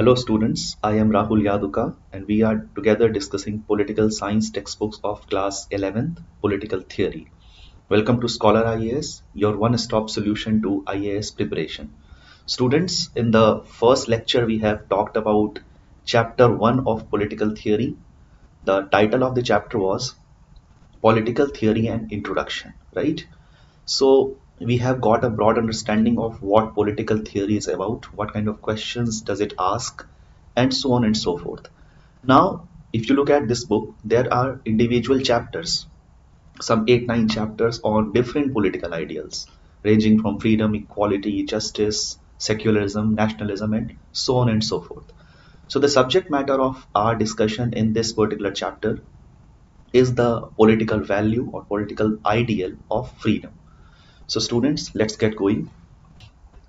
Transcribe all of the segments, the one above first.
Hello students, I am Rahul Yaduka and we are together discussing political science textbooks of class 11th, Political Theory. Welcome to Skholar IAS, your one-stop solution to IAS preparation. Students, in the first lecture we have talked about chapter 1 of Political Theory. The title of the chapter was Political Theory and Introduction, right? So we have got a broad understanding of what political theory is about, what kind of questions does it ask, and so on and so forth. Now, if you look at this book, there are individual chapters, some 8-9 chapters on different political ideals, ranging from freedom, equality, justice, secularism, nationalism, and so on and so forth. So the subject matter of our discussion in this particular chapter is the political value or political ideal of freedom. So students, let's get going.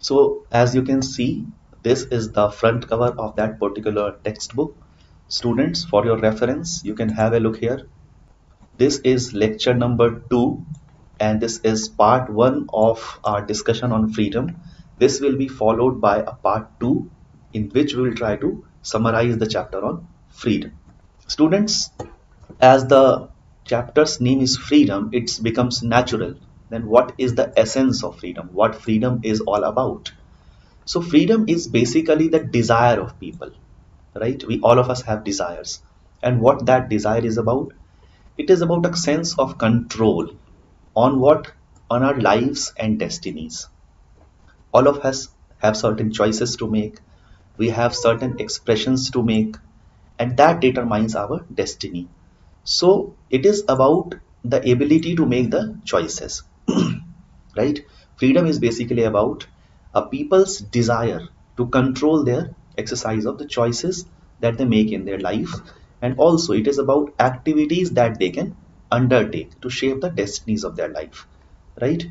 So as you can see, this is the front cover of that particular textbook. Students, for your reference, you can have a look here. This is lecture number 2 and this is part 1 of our discussion on freedom. This will be followed by a part 2 in which we will try to summarize the chapter on freedom. Students, as the chapter's name is freedom, it becomes natural. Then what is the essence of freedom? What freedom is all about? So freedom is basically the desire of people, right? All of us have desires. And what that desire is about? It is about a sense of control on on our lives and destinies. All of us have certain choices to make. We have certain expressions to make, and that determines our destiny. So it is about the ability to make the choices, right? Freedom is basically about a people's desire to control their exercise of the choices that they make in their life, and also it is about activities that they can undertake to shape the destinies of their life, right?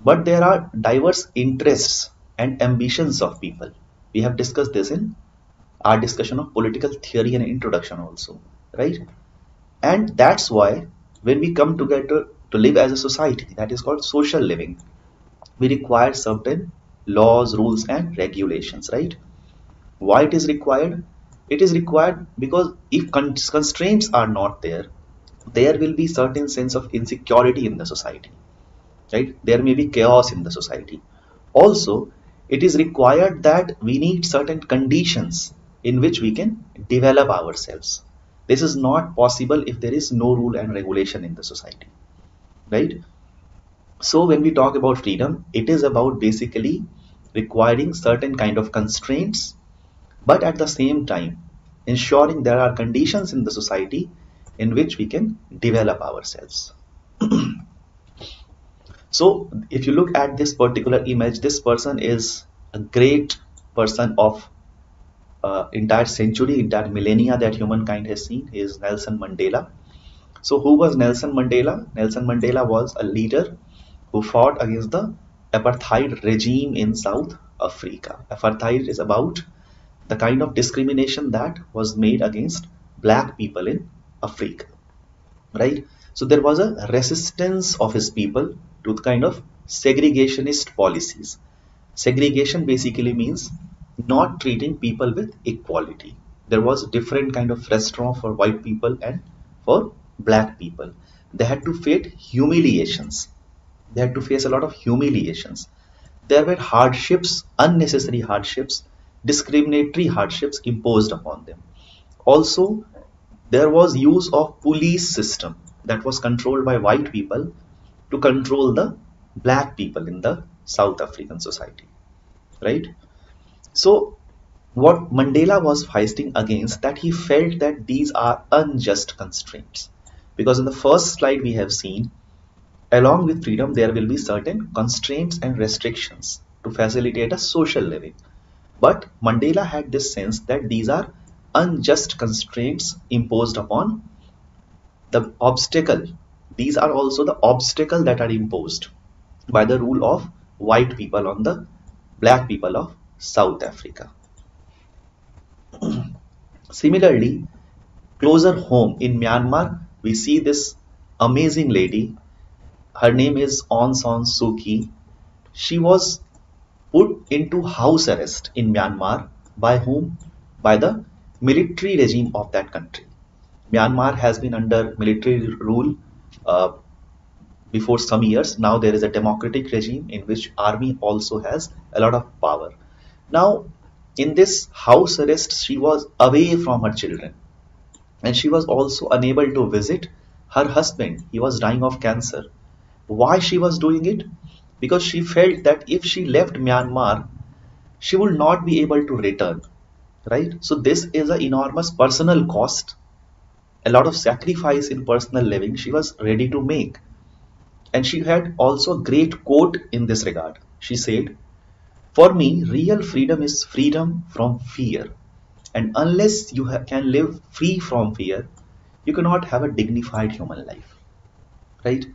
But there are diverse interests and ambitions of people. We have discussed this in our discussion of political theory and introduction also, right? And that's why when we come together to live as a society, that is called social living, we require certain laws, rules, and regulations, right? Why it is required? It is required because if constraints are not there, there will be certain sense of insecurity in the society, right? There may be chaos in the society. Also, it is required that we need certain conditions in which we can develop ourselves. This is not possible if there is no rule and regulation in the society, right? So when we talk about freedom, it is about basically requiring certain kind of constraints, but at the same time ensuring there are conditions in the society in which we can develop ourselves. So if you look at this particular image, this person is a great person of entire century, entire millennia that humankind has seen. He is Nelson Mandela. So who was Nelson Mandela? Nelson Mandela was a leader who fought against the apartheid regime in South Africa. Apartheid is about the kind of discrimination that was made against black people in Africa, right? So there was a resistance of his people to the kind of segregationist policies. Segregation basically means not treating people with equality. There was different kind of restaurant for white people and for black people. They had to face humiliations. They had to face a lot of humiliations. There were hardships, unnecessary hardships, discriminatory hardships imposed upon them. Also, there was use of police system that was controlled by white people to control the black people in the South African society, right? So what Mandela was fighting against, that he felt that these are unjust constraints, because in the first slide we have seen, along with freedom there will be certain constraints and restrictions to facilitate a social living. But Mandela had this sense that these are unjust constraints imposed upon the obstacle. These are also the obstacle that are imposed by the rule of white people on the black people of South Africa. Similarly, closer home in Myanmar, we see this amazing lady. Her name is Aung San Suu Kyi. She was put into house arrest in Myanmar by whom? by the military regime of that country. Myanmar has been under military rule before some years. Now there is a democratic regime in which army also has a lot of power. Now in this house arrest, she was away from her children, and she was also unable to visit her husband. He was dying of cancer. Why she was doing it? Because she felt that if she left Myanmar, she would not be able to return, right? So this is an enormous personal cost, a lot of sacrifice in personal living she was ready to make. And she had also a great quote in this regard. She said, "For me, real freedom is freedom from fear. And unless you can live free from fear, you cannot have a dignified human life." Right?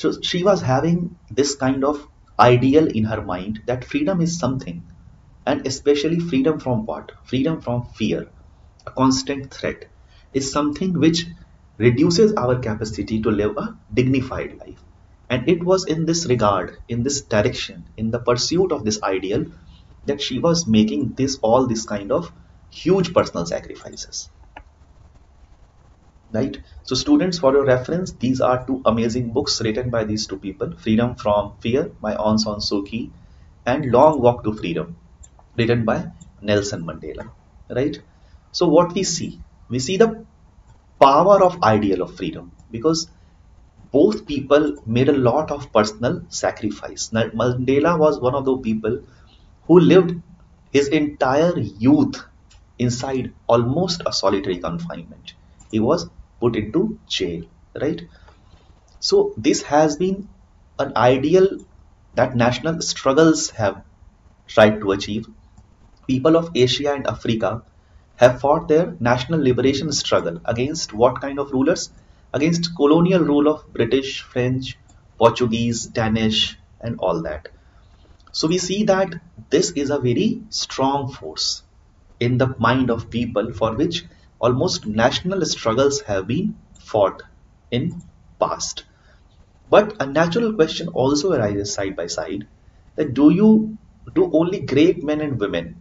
So she was having this kind of ideal in her mind that freedom is something, and especially freedom from what? Freedom from fear. A constant threat is something which reduces our capacity to live a dignified life. And it was in this regard, in this direction, in the pursuit of this ideal, that she was making all this kind of huge personal sacrifices. Right? So students, for your reference, these are two amazing books written by these two people: Freedom from Fear by Aung San Suu Kyi and Long Walk to Freedom, written by Nelson Mandela. Right? So what we see the power of ideal of freedom, because both people made a lot of personal sacrifice. Now, Mandela was one of those people who lived his entire youth inside almost a solitary confinement. He was put into jail, right? So this has been an ideal that national struggles have tried to achieve. People of Asia and Africa have fought their national liberation struggle against what kind of rulers? Against colonial rule of British, French, Portuguese, Danish, and all that. So we see that this is a very strong force in the mind of people for which almost national struggles have been fought in past. But a natural question also arises side by side, that do only great men and women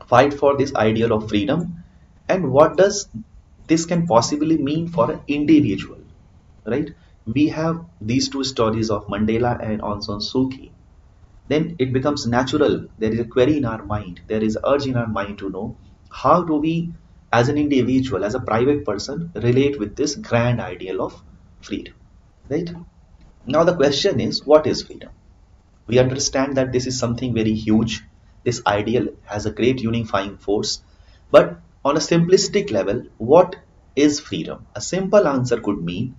fight for this ideal of freedom, and what does this can possibly mean for an individual, right? We have these two stories of Mandela and Aung San Suu Kyi. Then it becomes natural, there is a query in our mind, there is urge in our mind to know, how do we as an individual, as a private person, relate with this grand ideal of freedom, right? Now the question is, what is freedom? We understand that this is something very huge. This ideal has a great unifying force. But on a simplistic level, what is freedom? A simple answer could mean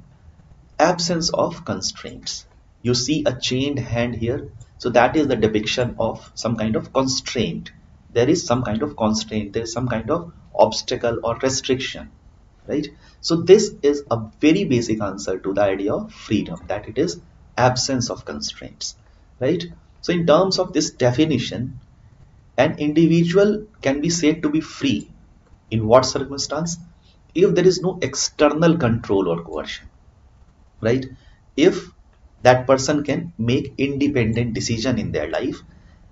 absence of constraints. You see a chained hand here. So that is the depiction of some kind of constraint. There is some kind of constraint. There is some kind of obstacle or restriction. Right? So this is a very basic answer to the idea of freedom, that it is absence of constraints. Right? So in terms of this definition, an individual can be said to be free in what circumstance? If there is no external control or coercion, right? If that person can make independent decision in their life,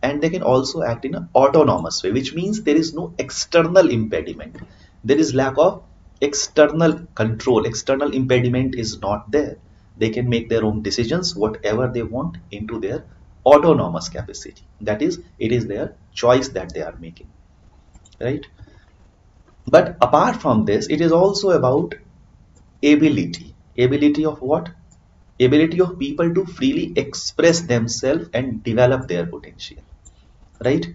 and they can also act in an autonomous way, which means there is no external impediment. There is lack of external control. External impediment is not there. They can make their own decisions, whatever they want, into their autonomous capacity. That is, it is their choice that they are making, right? But apart from this, it is also about ability. Ability of what? Ability of people to freely express themselves and develop their potential, right?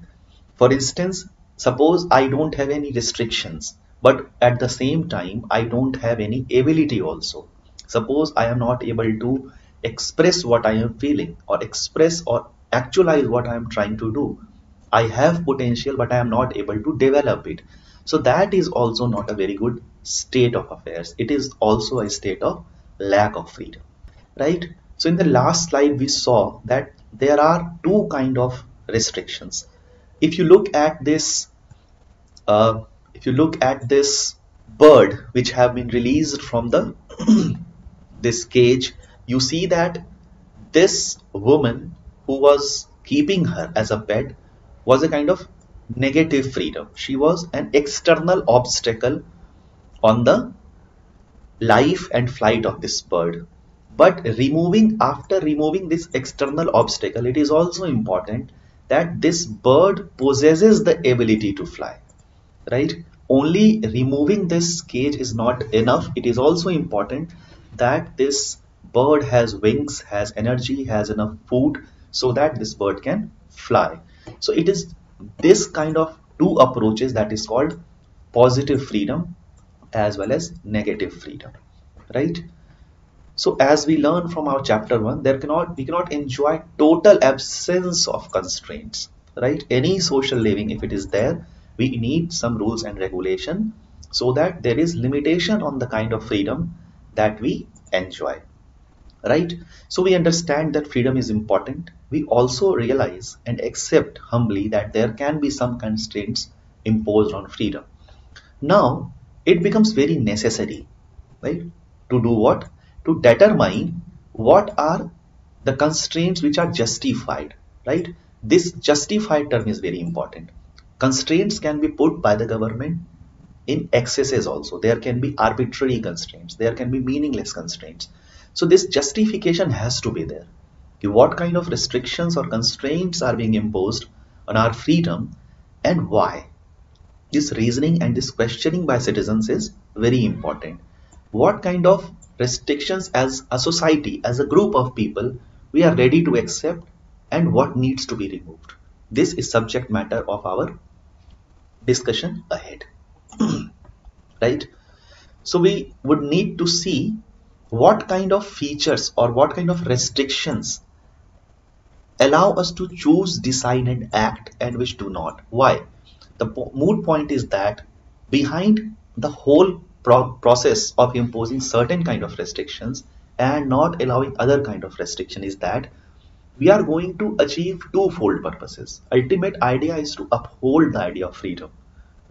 For instance, suppose I don't have any restrictions, but at the same time I don't have any ability also. Suppose I am not able to express what I am feeling, or express or actualize what I am trying to do. I have potential, but I am not able to develop it. So that is also not a very good state of affairs. It is also a state of lack of freedom, right? So in the last slide we saw that there are two kind of restrictions. If you look at this bird which have been released from the this cage, you see that this woman who was keeping her as a pet was a kind of negative freedom. She was an external obstacle on the life and flight of this bird. But after removing this external obstacle, it is also important that this bird possesses the ability to fly, right? Only removing this cage is not enough. It is also important that this bird has wings, has energy, has enough food so that this bird can fly. So it is this kind of two approaches that is called positive freedom as well as negative freedom, right? So as we learn from our chapter 1, we cannot enjoy total absence of constraints, right? Any social living, if it is there, we need some rules and regulation so that there is limitation on the kind of freedom that we enjoy, right? So we understand that freedom is important. We also realize and accept humbly that there can be some constraints imposed on freedom. Now, it becomes very necessary, right? To do what? To determine what are the constraints which are justified, right? This justified term is very important. Constraints can be put by the government in excesses also. There can be arbitrary constraints. There can be meaningless constraints. So this justification has to be there. What kind of restrictions or constraints are being imposed on our freedom and why? This reasoning and this questioning by citizens is very important. What kind of restrictions as a society, as a group of people, we are ready to accept and what needs to be removed? This is subject matter of our discussion ahead, right? So we would need to see what kind of features or what kind of restrictions allow us to choose, decide and act and which do not. Why? The moot point is that behind the whole process of imposing certain kind of restrictions and not allowing other kind of restriction is that we are going to achieve twofold purposes. Ultimate idea is to uphold the idea of freedom,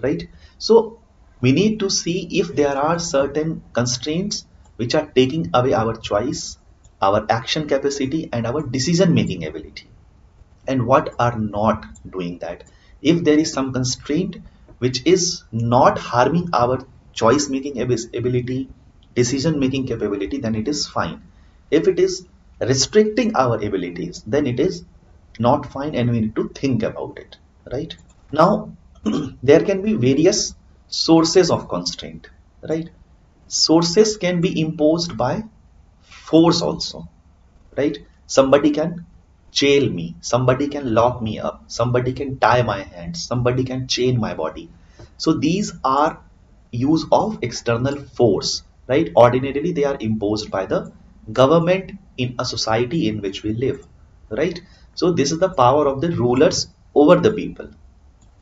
right? So we need to see if there are certain constraints which are taking away our choice, our action capacity and our decision making ability, and what are not doing that. If there is some constraint which is not harming our choice making ability, decision making capability, then it is fine. If it is restricting our abilities, then it is not fine and we need to think about it, right? Now there can be various sources of constraint, right? Sources can be imposed by force also, right? Somebody can jail me, somebody can lock me up, somebody can tie my hands, somebody can chain my body. So these are use of external force, right? Ordinarily they are imposed by the government in a society in which we live, right? So this is the power of the rulers over the people.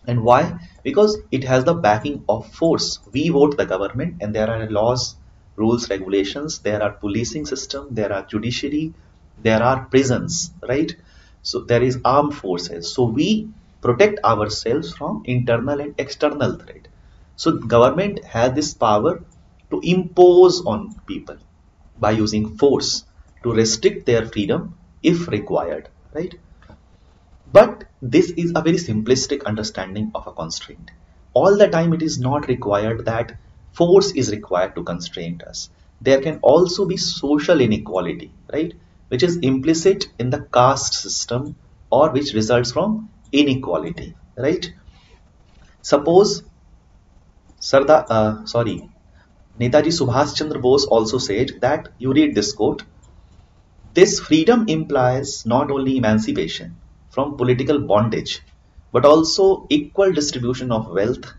And why? Because it has the backing of force. We vote the government and there are laws, rules, regulations, there are policing system, there are judiciary, there are prisons, right? So there is armed forces. So we protect ourselves from internal and external threat. So government has this power to impose on people by using force to restrict their freedom if required, right? But this is a very simplistic understanding of a constraint. All the time it is not required that force is required to constrain us. There can also be social inequality, right? Which is implicit in the caste system or which results from inequality, right? Suppose Netaji Subhash Chandra Bose also said that, you read this quote, this freedom implies not only emancipation from political bondage, but also equal distribution of wealth,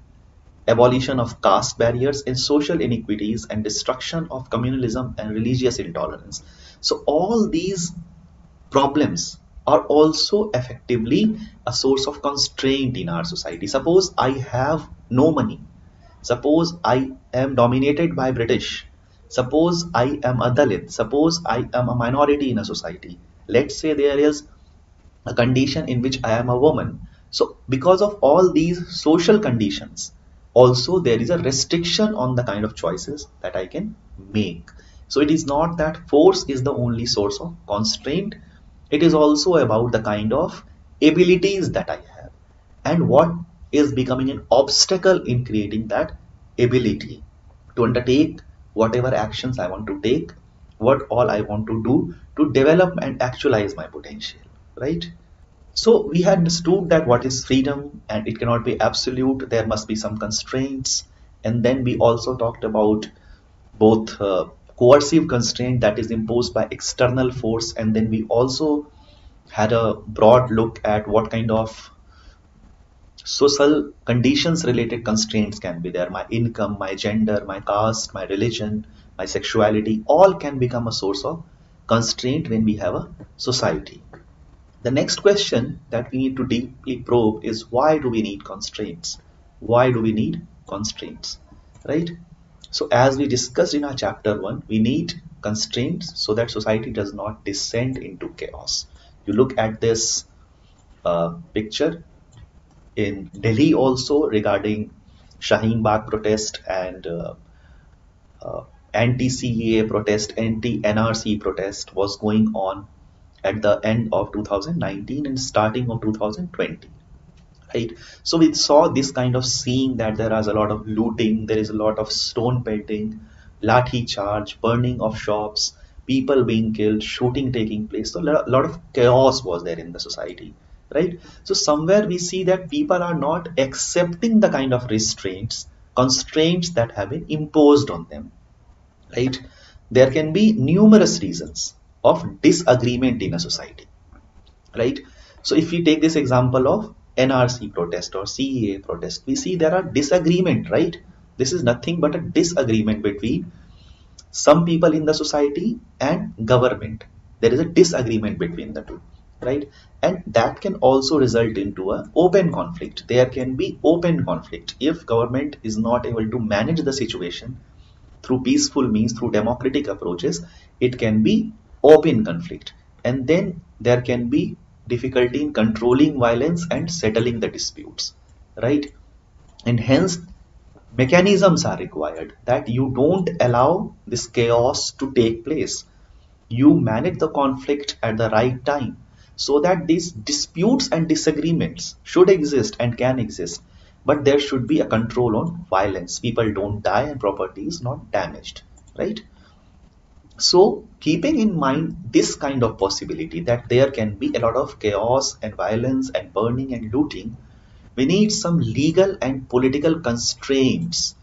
abolition of caste barriers and social inequities, and destruction of communalism and religious intolerance. So all these problems are also effectively a source of constraint in our society. Suppose I have no money. Suppose I am dominated by British. Suppose I am a Dalit. Suppose I am a minority in a society. Let's say there is a condition in which I am a woman. So because of all these social conditions, also there is a restriction on the kind of choices that I can make. So it is not that force is the only source of constraint. It is also about the kind of abilities that I have and what is becoming an obstacle in creating that ability to undertake whatever actions I want to take, what all I want to do to develop and actualize my potential, right? So we had understood that what is freedom, and it cannot be absolute, there must be some constraints. And then we also talked about both coercive constraint that is imposed by external force, and then we also had a broad look at what kind of social conditions related constraints can be there. My income, my gender, my caste, my religion, my sexuality, all can become a source of constraint when we have a society. The next question that we need to deeply probe is, why do we need constraints? Why do we need constraints, right? So as we discussed in our chapter 1, we need constraints so that society does not descend into chaos. You look at this picture in Delhi also regarding Shaheen Bagh protest and anti-CEA protest, anti-NRC protest was going on at the end of 2019 and starting of 2020. Right, so we saw this kind of scene that there is a lot of looting, there is a lot of stone pelting, lathi charge, burning of shops, people being killed, shooting taking place. So a lot of chaos was there in the society, right? So somewhere we see that people are not accepting the kind of constraints that have been imposed on them, right? There can be numerous reasons of disagreement in a society, right? So if we take this example of NRC protest or CEA protest, we see there are disagreement, right? This is nothing but a disagreement between some people in the society and government. There is a disagreement between the two, right? And that can also result into an open conflict. There can be open conflict if government is not able to manage the situation through peaceful means, through democratic approaches. It can be open conflict, and then there can be difficulty in controlling violence and settling the disputes, right? And hence mechanisms are required that you don't allow this chaos to take place. You manage the conflict at the right time so that these disputes and disagreements should exist and can exist, but there should be a control on violence. People don't die and property is not damaged, right? So keeping in mind this kind of possibility that there can be a lot of chaos and violence and burning and looting, we need some legal and political constraints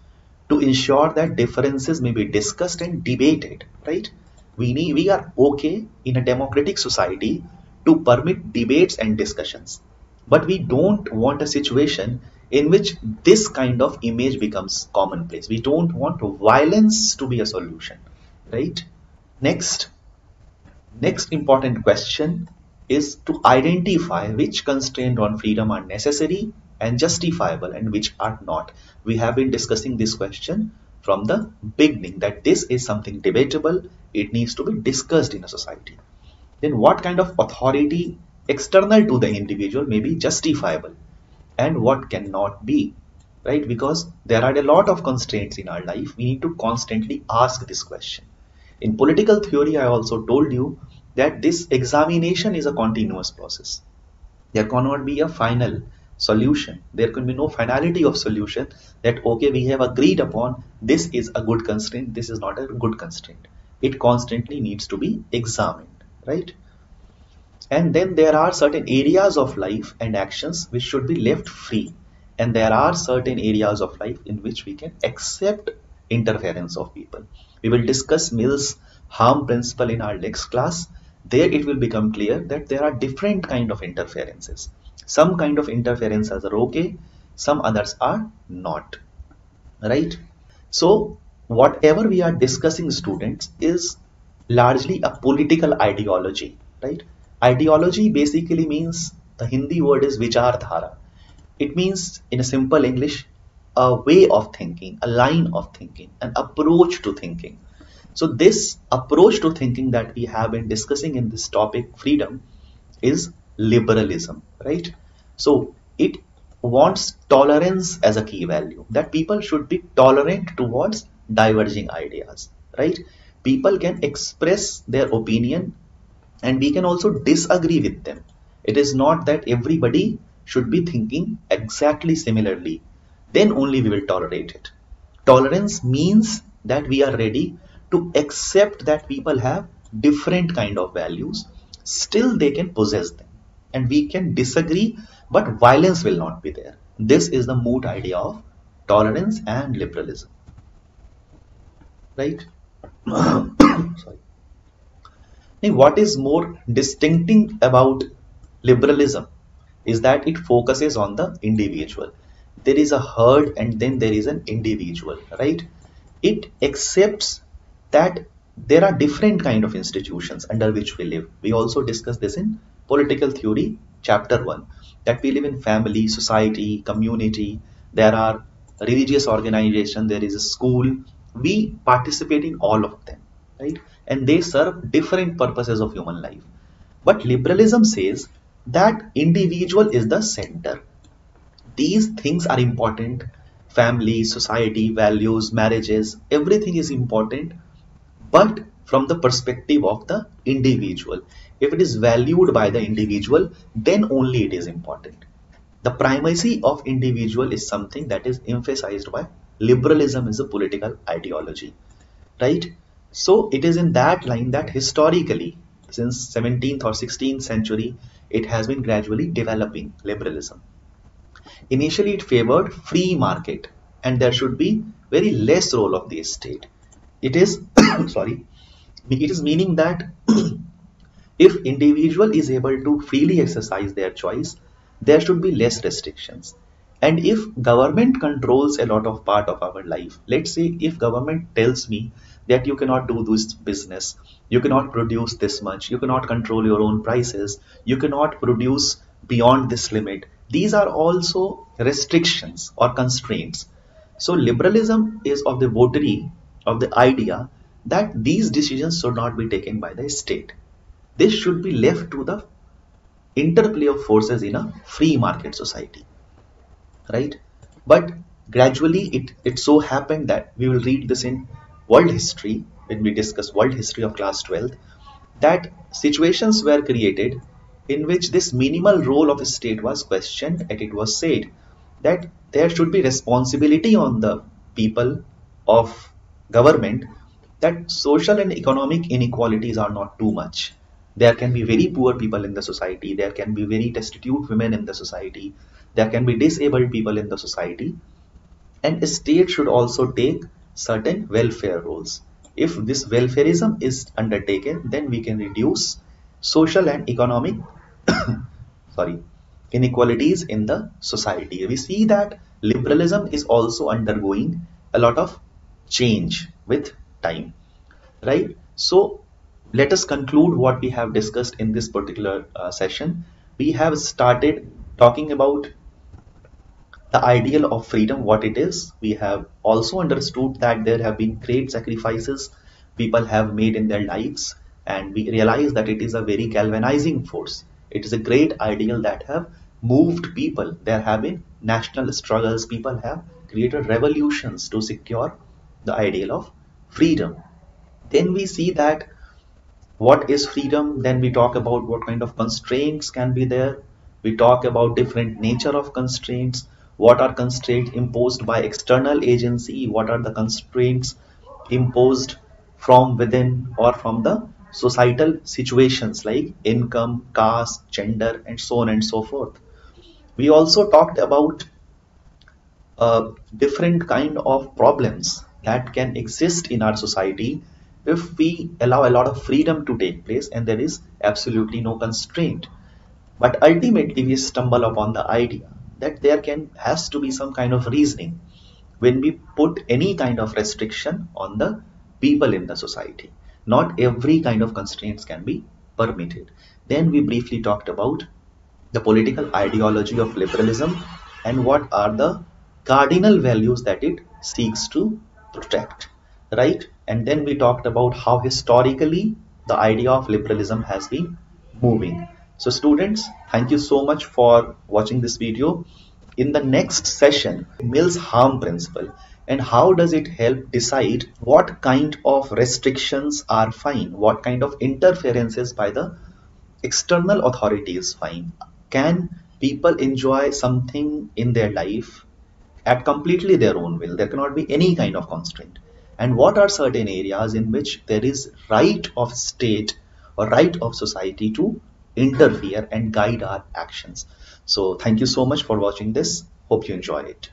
to ensure that differences may be discussed and debated, right? We are okay in a democratic society to permit debates and discussions, but we don't want a situation in which this kind of image becomes commonplace. We don't want violence to be a solution, right? Next important question is to identify which constraints on freedom are necessary and justifiable and which are not. We have been discussing this question from the beginning, that this is something debatable, it needs to be discussed in a society. Then what kind of authority external to the individual may be justifiable and what cannot be, right? Because there are a lot of constraints in our life, we need to constantly ask this question. In political theory, I also told you that this examination is a continuous process. There cannot be a final solution. There can be no finality of solution that, okay, we have agreed upon this is a good constraint, this is not a good constraint. It constantly needs to be examined, right? And then there are certain areas of life and actions which should be left free. And there are certain areas of life in which we can accept interference of people. We will discuss Mill's harm principle in our next class. There it will become clear that there are different kind of interferences. Some kind of interferences are okay, some others are not, right? So whatever we are discussing, students, is largely a political ideology, right? Ideology basically means, the Hindi word is vichardhara. It means, in a simple English, a way of thinking, a line of thinking, an approach to thinking. So this approach to thinking that we have been discussing in this topic, freedom, is liberalism, right? So it wants tolerance as a key value, that people should be tolerant towards diverging ideas, right? People can express their opinion and we can also disagree with them. It is not that everybody should be thinking exactly similarly. Then only we will tolerate it. Tolerance means that we are ready to accept that people have different kind of values, still they can possess them, and we can disagree, but violence will not be there. This is the moot idea of tolerance and liberalism, right? Sorry. Now, what is more distinctive about liberalism is that it focuses on the individual. There is a herd and then there is an individual, right? It accepts that there are different kind of institutions under which we live. We also discussed this in political theory chapter 1, that we live in family, society, community. There are religious organization, there is a school. We participate in all of them, right? And they serve different purposes of human life. But liberalism says that individual is the center. These things are important: family, society, values, marriages, everything is important, but from the perspective of the individual. If it is valued by the individual, then only it is important. The primacy of individual is something that is emphasized by liberalism as a political ideology, right? So it is in that line that historically, since 17th or 16th century, it has been gradually developing liberalism. Initially, it favored free market, and there should be very less role of the state. It is sorry, it is meaning that if individual is able to freely exercise their choice, there should be less restrictions. And if government controls a lot of part of our life, let's say if government tells me that you cannot do this business, you cannot produce this much, you cannot control your own prices, you cannot produce beyond this limit, these are also restrictions or constraints. So liberalism is of the votary of the idea that these decisions should not be taken by the state. This should be left to the interplay of forces in a free market society, right? But gradually it so happened that we will read this in world history when we discuss world history of class 12th, that situations were created in which this minimal role of the state was questioned, and it was said that there should be responsibility on the people of government, that social and economic inequalities are not too much. There can be very poor people in the society, there can be very destitute women in the society, there can be disabled people in the society, and a state should also take certain welfare roles. If this welfareism is undertaken, then we can reduce social and economic sorry, inequalities in the society. We see that liberalism is also undergoing a lot of change with time, right? So let us conclude what we have discussed in this particular session. We have started talking about the ideal of freedom, what it is. We have also understood that there have been great sacrifices people have made in their lives, and we realize that it is a very galvanizing force. It is a great ideal that have moved people. There have been national struggles, people have created revolutions to secure the ideal of freedom. Then we see that what is freedom, then we talk about what kind of constraints can be there, we talk about different nature of constraints, what are constraints imposed by external agency, what are the constraints imposed from within or from the societal situations like income, caste, gender, and so on and so forth. We also talked about different kind of problems that can exist in our society if we allow a lot of freedom to take place and there is absolutely no constraint. But ultimately we stumble upon the idea that there has to be some kind of reasoning when we put any kind of restriction on the people in the society. Not every kind of constraints can be permitted. Then we briefly talked about the political ideology of liberalism and what are the cardinal values that it seeks to protect, right? And then we talked about how historically the idea of liberalism has been moving. So students, thank you so much for watching this video. In the next session, Mill's harm principle and how does it help decide what kind of restrictions are fine, what kind of interferences by the external authority is fine. Can people enjoy something in their life at completely their own will. There cannot be any kind of constraint. And what are certain areas in which there is right of state or right of society to interfere and guide our actions? So thank you so much for watching this. Hope you enjoy it.